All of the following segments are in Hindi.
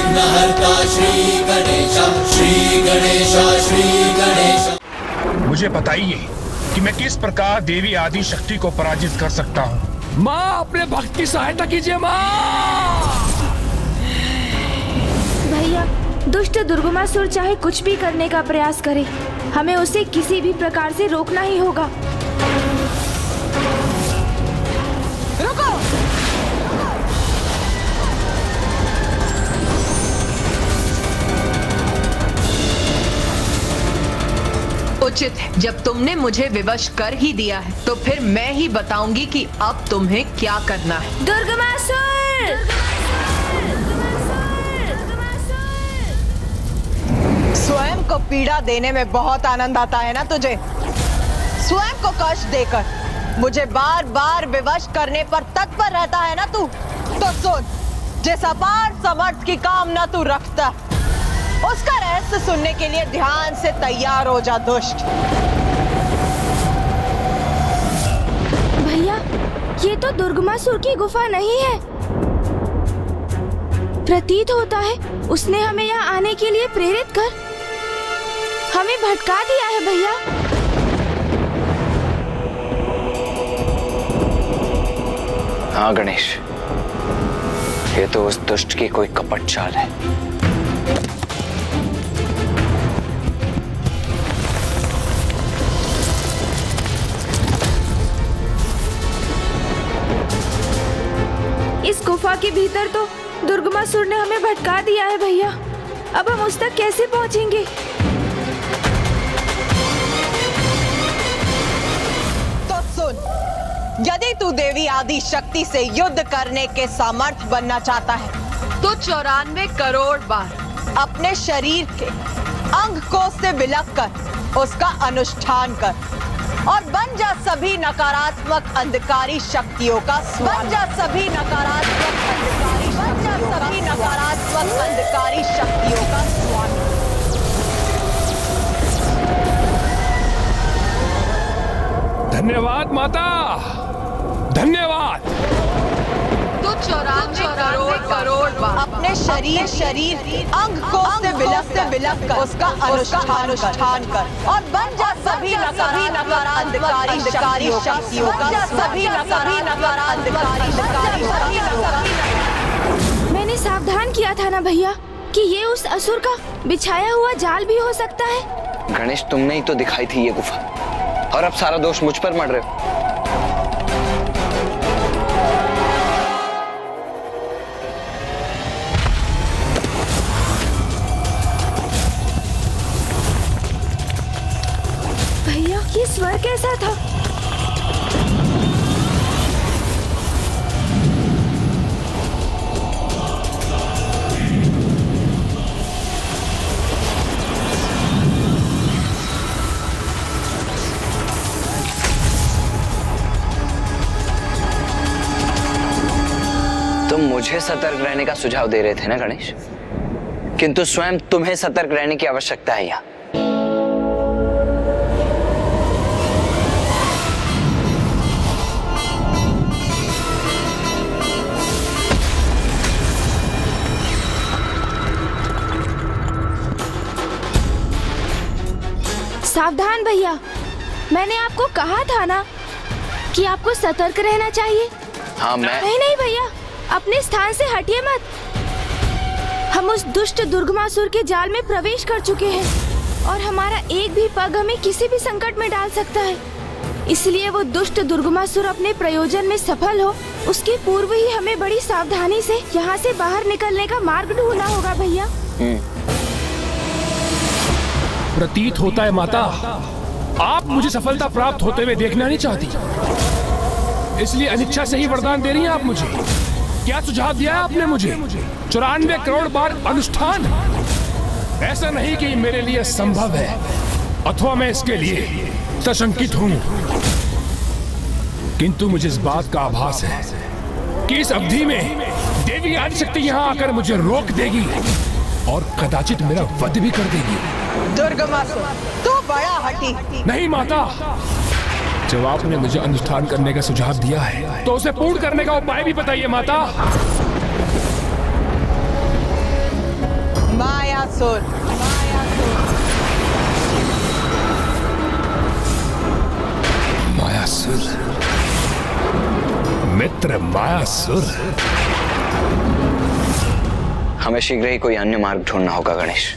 विघ्नहर्ता श्री गणेश, श्री गणेश, श्री गणेश। मुझे बताइए कि मैं किस प्रकार देवी आदि शक्ति को पराजित कर सकता हूँ। माँ, अपने भक्त की सहायता कीजिए माँ। भैया, दुष्ट दुर्गमासुर चाहे कुछ भी करने का प्रयास करे, हमें उसे किसी भी प्रकार से रोकना ही होगा। रुको! उचित है, जब तुमने मुझे विवश कर ही दिया है तो फिर मैं ही बताऊंगी कि अब तुम्हें क्या करना है। दुर्गमासुर! स्वयं को पीड़ा देने में बहुत आनंद आता है ना तुझे? स्वयं को कष्ट देकर मुझे बार बार विवश करने पर तत्पर रहता है ना तू? तो सुन, जिस अपार समर्थ की कामना तू रखता, उसका रहस्य सुनने के लिए ध्यान से तैयार हो जा दुष्ट। भैया, ये तो दुर्गमासुर की गुफा नहीं है। प्रतीत होता है उसने हमें यहाँ आने के लिए प्रेरित कर हमें भटका दिया है भैया। हाँ गणेश, ये तो उस दुष्ट की कोई कपट चाल है। इस गुफा के भीतर तो दुर्गमासुर ने हमें भटका दिया है भैया। अब हम उस तक कैसे पहुंचेंगे? तो सुन, यदि तू देवी आदि शक्ति से युद्ध करने के सामर्थ्य बनना चाहता है तो 94 करोड़ बार अपने शरीर के अंग कोश से विलक कर उसका अनुष्ठान कर और बन जा सभी नकारात्मक अंधकारी शक्तियों का बन जा सभी नकारात्मक अंधकारी शक्तियों का स्वामी। धन्यवाद माता, धन्यवाद। तो 94 करोड़ बार अपने शरीर अंग को से विलक कर उसका अनुष्ठान कर और बन जा सभी नकारात्मक शक्तियों का सभी नकारात्मक मैंने सावधान किया था ना भैया कि ये उस असुर का बिछाया हुआ जाल भी हो सकता है। गणेश, तुमने ही तो दिखाई थी ये गुफा, और अब सारा दोष मुझ पर मढ़ रहे हो। भैया, ये स्वर कैसा था? तुम मुझे सतर्क रहने का सुझाव दे रहे थे ना गणेश, किंतु स्वयं तुम्हें सतर्क रहने की आवश्यकता है यहाँ। सावधान भैया, मैंने आपको कहा था ना कि आपको सतर्क रहना चाहिए। हाँ, नहीं भैया, अपने स्थान से हटिए मत। हम उस दुष्ट दुर्गमासुर के जाल में प्रवेश कर चुके हैं और हमारा एक भी पग हमें किसी भी संकट में डाल सकता है। इसलिए वो दुष्ट दुर्गमासुर अपने प्रयोजन में सफल हो, उसके पूर्व ही हमें बड़ी सावधानी से यहाँ से बाहर निकलने का मार्ग ढूंढना होगा भैया। प्रतीत होता है माता, आप मुझे सफलता प्राप्त होते हुए देखना नहीं चाहती, इसलिए अनिच्छा से ही वरदान दे रही हैं आप मुझे। क्या सुझाव दिया है आपने मुझे? 94 करोड़ बार अनुष्ठान। ऐसा नहीं कि मेरे लिए संभव है अथवा मैं इसके लिए सशंकित हूं, किंतु मुझे इस बात का आभास है कि इस अवधि में देवी आदिशक्ति यहाँ आकर मुझे रोक देगी और कदाचित मेरा वध भी कर देगी। दुर्गमासुर, तू बड़ा हठी। नहीं माता, जब आपने मुझे अनुष्ठान करने का सुझाव दिया है तो उसे पूर्ण करने का उपाय भी बताइए माता। मायासुर। मायासुर, मित्र मायासुर। हमें शीघ्र ही कोई अन्य मार्ग ढूंढना होगा गणेश।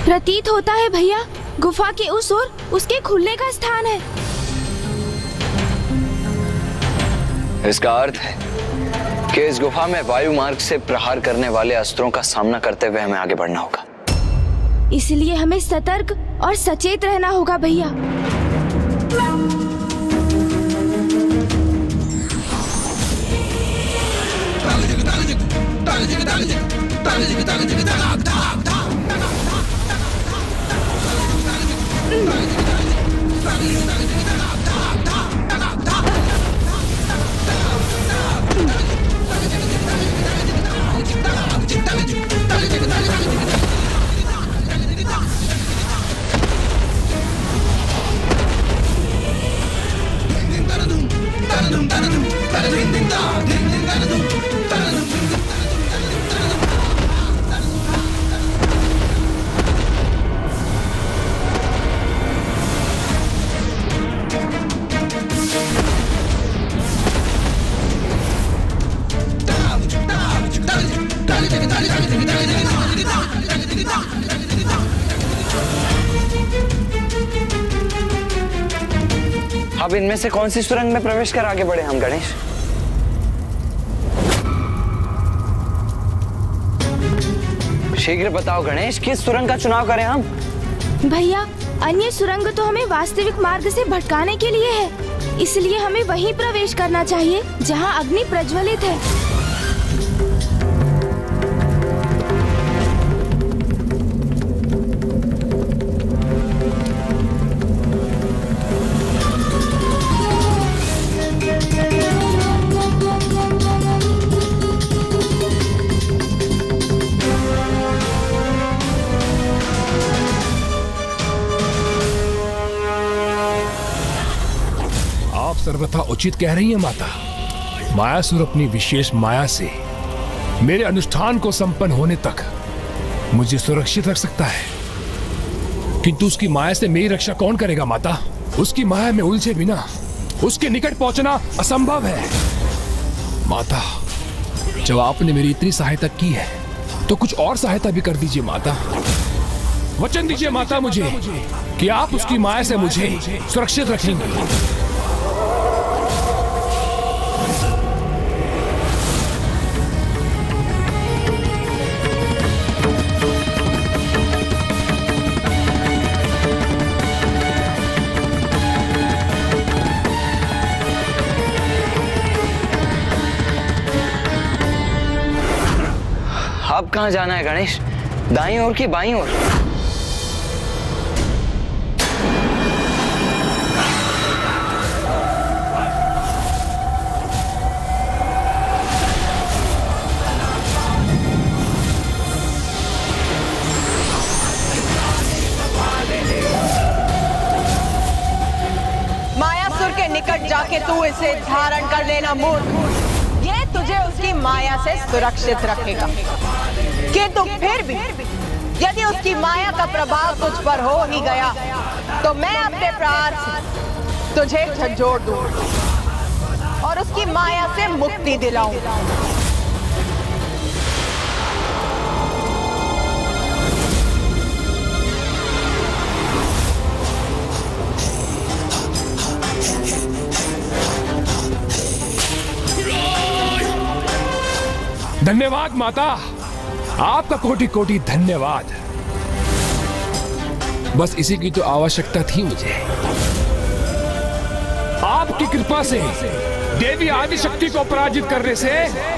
प्रतीत होता है भैया, गुफा के उस ओर उसके खुलने का स्थान है। इसका अर्थ है कि इस गुफा में वायु मार्ग से प्रहार करने वाले अस्त्रों का सामना करते हुए हमें आगे बढ़ना होगा। इसलिए हमें सतर्क और सचेत रहना होगा भैया। अब इनमें से कौन सी सुरंग में प्रवेश कर आगे बढ़े हम गणेश? शीघ्र बताओ गणेश, किस सुरंग का चुनाव करें हम? भैया, अन्य सुरंग तो हमें वास्तविक मार्ग से भटकाने के लिए है, इसलिए हमें वहीं प्रवेश करना चाहिए जहां अग्नि प्रज्वलित है। सर्वथा उचित कह रही है माता। मायासुर अपनी विशेष माया से मेरे अनुष्ठान को संपन्न होने तक मुझे सुरक्षित रख सकता है, किंतु उसकी माया से मेरी रक्षा कौन करेगा माता? उसकी माया में उलझे बिना उसके निकट पहुंचना असंभव है। माता, जब आपने मेरी इतनी सहायता की है तो कुछ और सहायता भी कर दीजिए माता। वचन दीजिए माता मुझे कि आप उसकी माया से मुझे सुरक्षित रखेंगे। अब कहां जाना है गणेश? दाईं ओर की बाईं ओर? मायासुर के निकट जाके तू इसे धारण कर लेना मूर्ख। ये तुझे उसकी माया से सुरक्षित रखेगा, किंतु फिर भी यदि उसकी माया का प्रभाव तुझ पर हो ही गया तो मैं अपने प्रहार से तुझे झंझोड़ दूं और उसकी माया से मुक्ति दिलाऊंगा। धन्यवाद माता, आपका कोटि कोटि धन्यवाद। बस इसी की तो आवश्यकता थी मुझे। आपकी कृपा से देवी आदिशक्ति को पराजित करने से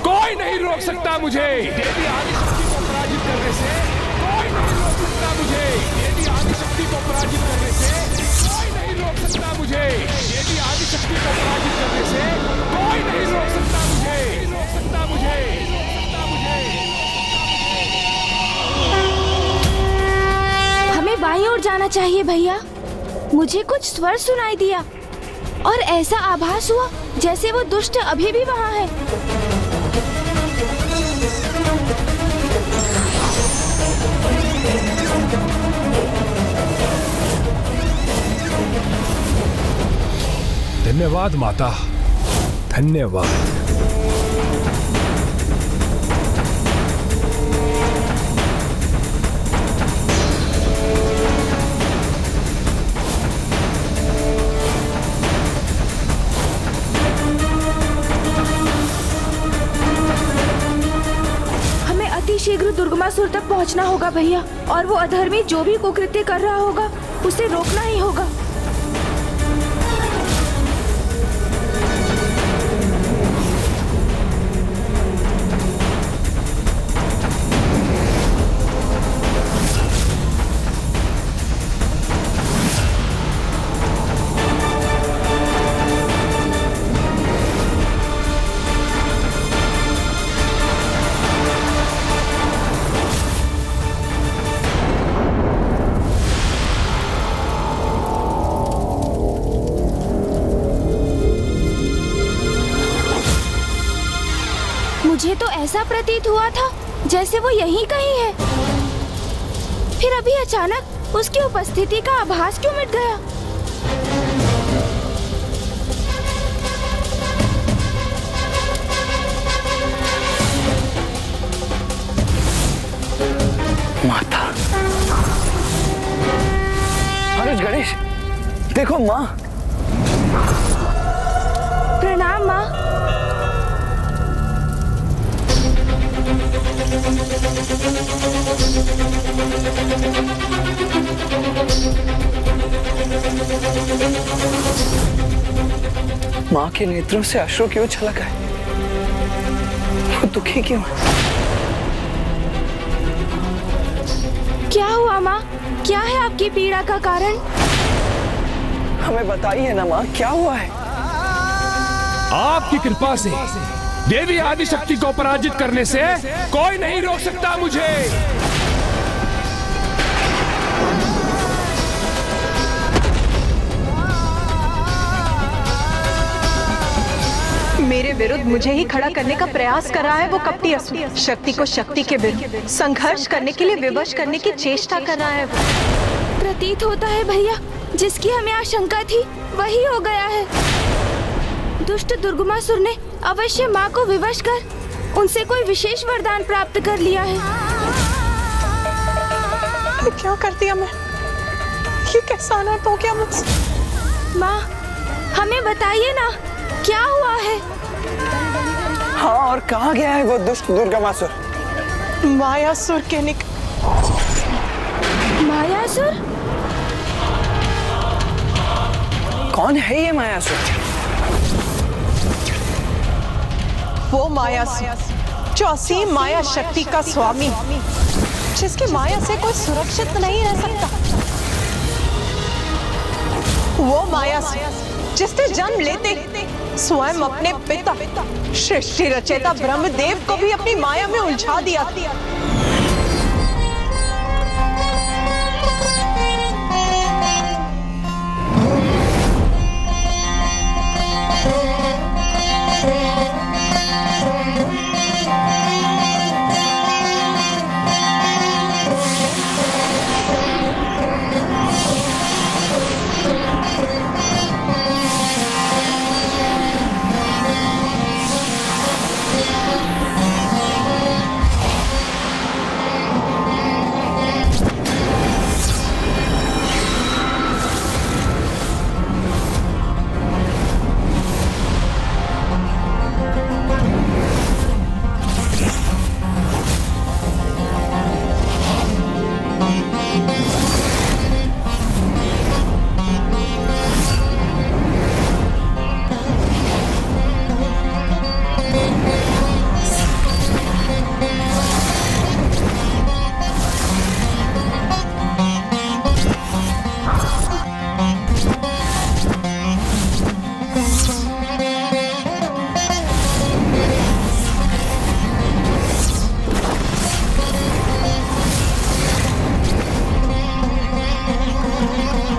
कोई नहीं रोक सकता मुझे। देवी आदिशक्ति को पराजित करने से कोई नहीं रोक सकता मुझे। देवी आदिशक्ति को पराजित करने से कोई नहीं रोक सकता मुझे। देवी आदिशक्ति को पराजित करने से कोई नहीं रोक सकता मुझे। रोक सकता मुझे। हमें बाईं ओर जाना चाहिए भैया। मुझे कुछ स्वर सुनाई दिया और ऐसा आभास हुआ जैसे वो दुष्ट अभी भी वहाँ है। धन्यवाद माता, धन्यवाद। शीघ्र दुर्गमासुर तक पहुंचना होगा भैया, और वो अधर्मी जो भी कुकृत्य कर रहा होगा उसे रोकना ही होगा। मुझे तो ऐसा प्रतीत हुआ था जैसे वो यहीं कहीं है, फिर अभी अचानक उसकी उपस्थिति का आभास क्यों मिट गया? माता, अनुज, गणेश, देखो माँ। प्रणाम माँ। माँ के नेत्रों से अश्रु क्यों छलक है? वो दुखी क्यों है? क्या हुआ माँ? क्या है आपकी पीड़ा का कारण? हमें बताइए ना माँ, क्या हुआ है? आपकी कृपा से देवी आदिशक्ति को पराजित करने से कोई नहीं रोक सकता मुझे। मेरे विरुद्ध मुझे ही खड़ा करने का प्रयास कर रहा है वो कपटी असुर। शक्ति को शक्ति के विरुद्ध संघर्ष करने के लिए विवश करने की चेष्टा कर रहा है वो। प्रतीत होता है भैया, जिसकी हमें आशंका थी वही हो गया है। दुष्ट दुर्गमासुर ने अवश्य माँ को विवश कर उनसे कोई विशेष वरदान प्राप्त कर लिया है। क्या कर दिया मैं? ये कैसा अनर्थ हो गया मुझसे? माँ, हमें बताइए ना, क्या हुआ है? हाँ, और कहाँ गया है वो दुष्ट दुर्गमासुर? मायासुर के मायासुर? कौन है ये मायासुर? वो मायासुर जो असीम माया शक्ति का स्वामी, जिसकी माया से कोई सुरक्षित नहीं रह सकता। वो मायासुर जिसने जन्म लेते स्वयं अपने पिता सृष्टि रचयिता ब्रह्मदेव को भी अपनी माया में उलझा दिया।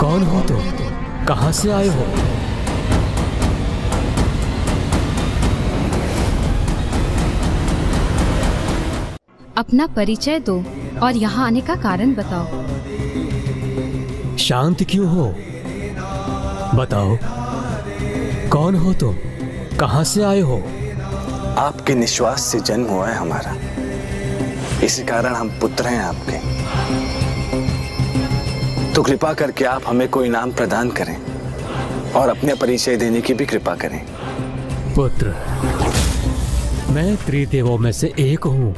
कौन हो तुम? कहां से आए हो? अपना परिचय दो और यहाँ आने का कारण बताओ। शांत क्यों हो? बताओ, कौन हो तुम? कहां से आए हो? आपके निश्वास से जन्म हुआ है हमारा, इसी कारण हम पुत्र हैं आपके। तो कृपा करके आप हमें कोई नाम प्रदान करें और अपने परिचय देने की भी कृपा करें। पुत्र, मैं त्रिदेवों में से एक हूं,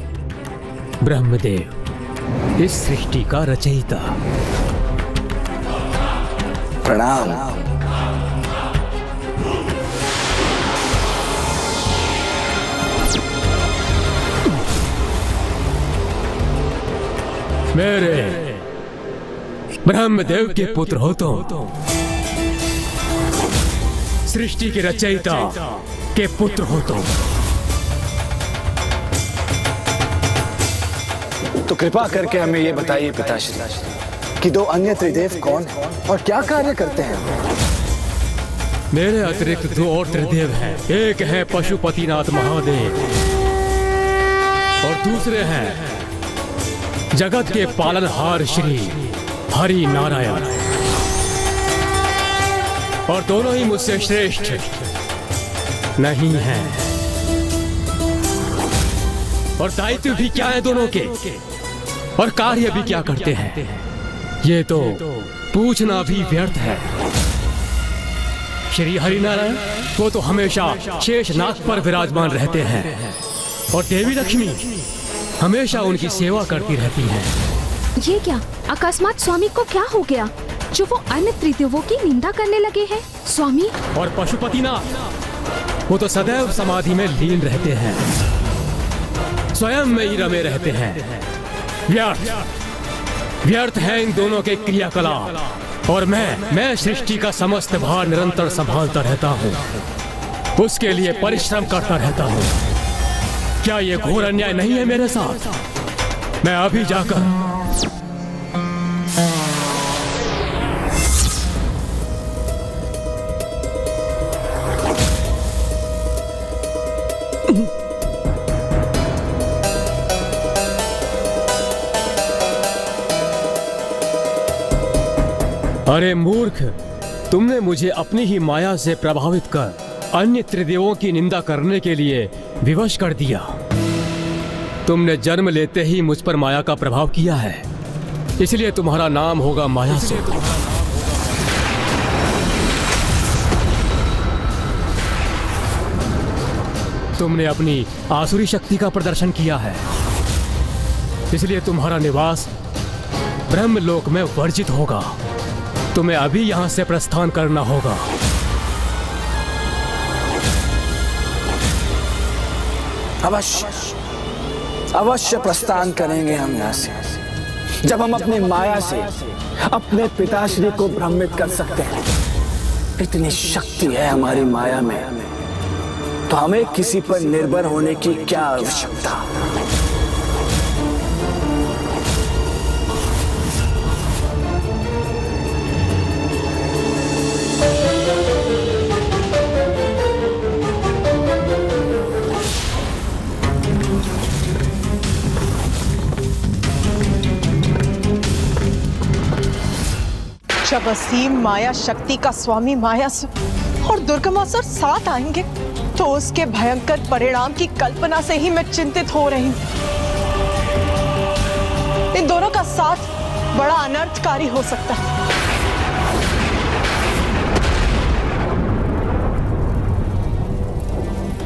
ब्रह्मदेव, इस सृष्टि का रचयिता। प्रणाम। मेरे ब्रह्मदेव के पुत्र हो तुम, सृष्टि के रचयिता के पुत्र हो तुम। तो कृपा करके हमें ये बताइए पिताश्री कि दो अन्य त्रिदेव कौन हैं और क्या कार्य करते हैं? मेरे अतिरिक्त दो और त्रिदेव हैं। एक है पशुपतिनाथ महादेव और दूसरे हैं जगत के पालनहार श्री हरि नारायण। और दोनों ही मुझसे श्रेष्ठ नहीं हैं। और दायित्व भी क्या है दोनों के, और कार्य भी क्या करते हैं, ये तो पूछना भी व्यर्थ है। श्री हरिनारायण वो तो हमेशा शेषनाग पर विराजमान रहते हैं और देवी लक्ष्मी हमेशा उनकी सेवा करती रहती हैं। ये क्या अकस्मात स्वामी को क्या हो गया जो वो अन्य त्रिदेवों की निंदा करने लगे हैं? स्वामी और पशुपतिनाथ वो तो सदैव समाधि में लीन रहते हैं, स्वयं में ही रमे रहते हैं। व्यर्थ है इन दोनों के क्रियाकलाप। और मैं सृष्टि का समस्त भार निरंतर संभालता रहता हूँ, उसके लिए परिश्रम करता रहता हूँ। क्या ये घोर अन्याय नहीं है मेरे साथ? मैं अभी जाकर अरे मूर्ख, तुमने मुझे अपनी ही माया से प्रभावित कर अन्य त्रिदेवों की निंदा करने के लिए विवश कर दिया। तुमने जन्म लेते ही मुझ पर माया का प्रभाव किया है, इसलिए तुम्हारा नाम होगा मायासुर। तुमने अपनी आसुरी शक्ति का प्रदर्शन किया है, इसलिए तुम्हारा निवास ब्रह्मलोक में वर्जित होगा। तुम्हें अभी यहां से प्रस्थान करना होगा। अवश्य प्रस्थान करेंगे हम यहाँ से, जब हम अपनी माया से अपने पिताश्री को भ्रमित कर सकते हैं। इतनी शक्ति है हमारी माया में, तो हमें किसी पर निर्भर होने की क्या आवश्यकता। जब असीम माया शक्ति का स्वामी मायासुर और दुर्गमासुर साथ आएंगे तो उसके भयंकर परिणाम की कल्पना से ही मैं चिंतित हो रही हूँ। इन दोनों का साथ बड़ा अनर्थकारी हो सकता है।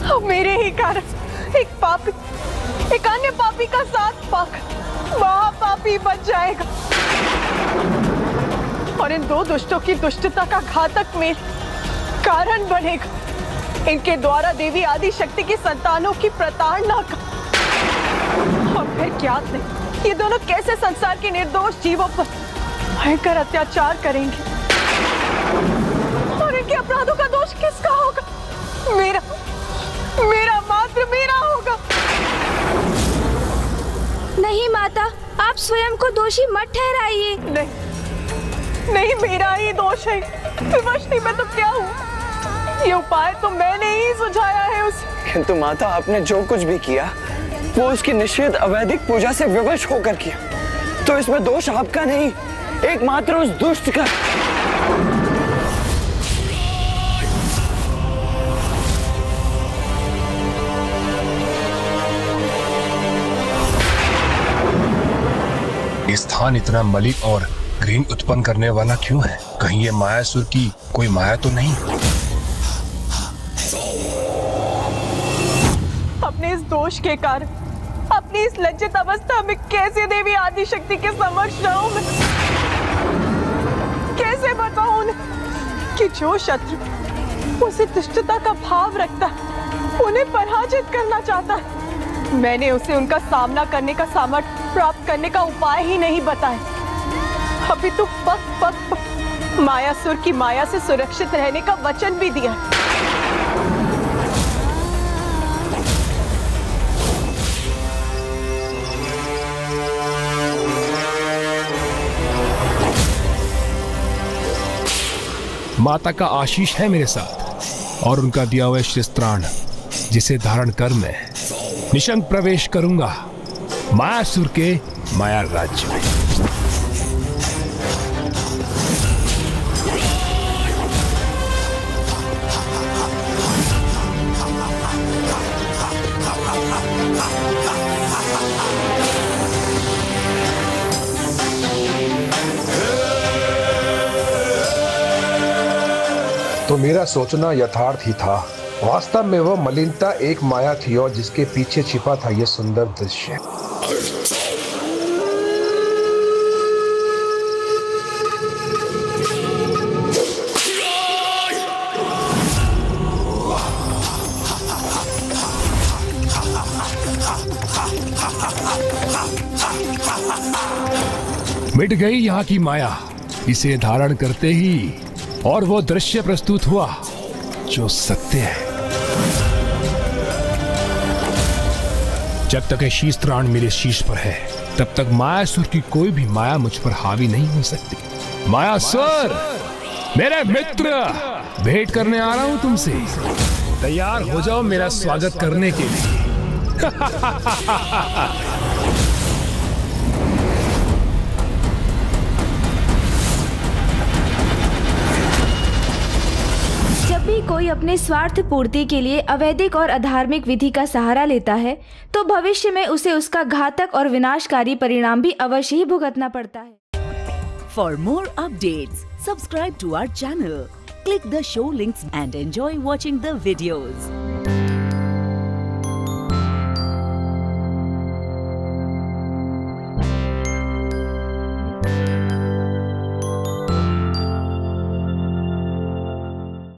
अब मेरे ही कारण एक अन्य पापी का साथ पाकर महापापी बच जाएगा और इन दो दुष्टों की दुष्टता का घातक मेल कारण बनेगा इनके द्वारा देवी आदि शक्ति की संतानों की प्रताड़ना का। और फिर क्या नहीं, ये दोनों कैसे संसार के निर्दोष जीवों पर भयंकर अत्याचार करेंगे और इनके अपराधों का दोष किसका होगा? मेरा मात्र मेरा होगा। नहीं माता, आप स्वयं को दोषी मत ठहराइए। नहीं, मेरा ही दोष है। विवशनी में तो क्या हूँ? ये उपाय तो मैंने ही सुझाया है उसे। किंतु माता, आपने जो कुछ भी किया वो उसकी निषेध अवैधिक पूजा से विवश होकर किया, तो इसमें दोष आपका नहीं, एकमात्र उस दुष्ट का। ये स्थान इतना मलिन और ग्रीन उत्पन्न करने वाला क्यों है? कहीं ये मायासुर की कोई माया तो नहीं? अपने इस दोष के कारण, अपनी इस लज्जित अवस्था में कैसे देवी आदिशक्ति के समक्ष रहूं मैं? कैसे बताऊं उन्हें कि जो शत्रु उसे दुष्टता का भाव रखता है, उन्हें पराजित करना चाहता है, मैंने उसे उनका सामना करने का सामर्थ्य प्राप्त करने का उपाय ही नहीं बताया। अभी तो पग पग पर मायासुर की माया से सुरक्षित रहने का वचन भी दिया। माता का आशीष है मेरे साथ और उनका दिया हुआ शस्त्राण, जिसे धारण कर मैं निशंक प्रवेश करूंगा मायासुर के माया राज्य में। तो मेरा सोचना यथार्थ ही था। वास्तव में वह मलिनता एक माया थी और जिसके पीछे छिपा था यह सुंदर दृश्य। मिट गई यहाँ की माया इसे धारण करते ही, और वो दृश्य प्रस्तुत हुआ जो सत्य है। जब तक ये शीस्त्राण मेरे शीश पर है, तब तक मायासुर की कोई भी माया मुझ पर हावी नहीं हो सकती। मायासुर, मेरे मित्र, भेंट करने आ रहा हूं तुमसे। तैयार हो जाओ मेरा स्वागत करने के लिए। जब भी कोई अपने स्वार्थ पूर्ति के लिए अवैधिक और अधार्मिक विधि का सहारा लेता है, तो भविष्य में उसे उसका घातक और विनाशकारी परिणाम भी अवश्य ही भुगतना पड़ता है। For more updates, subscribe to our channel, click the show links and enjoy watching the videos.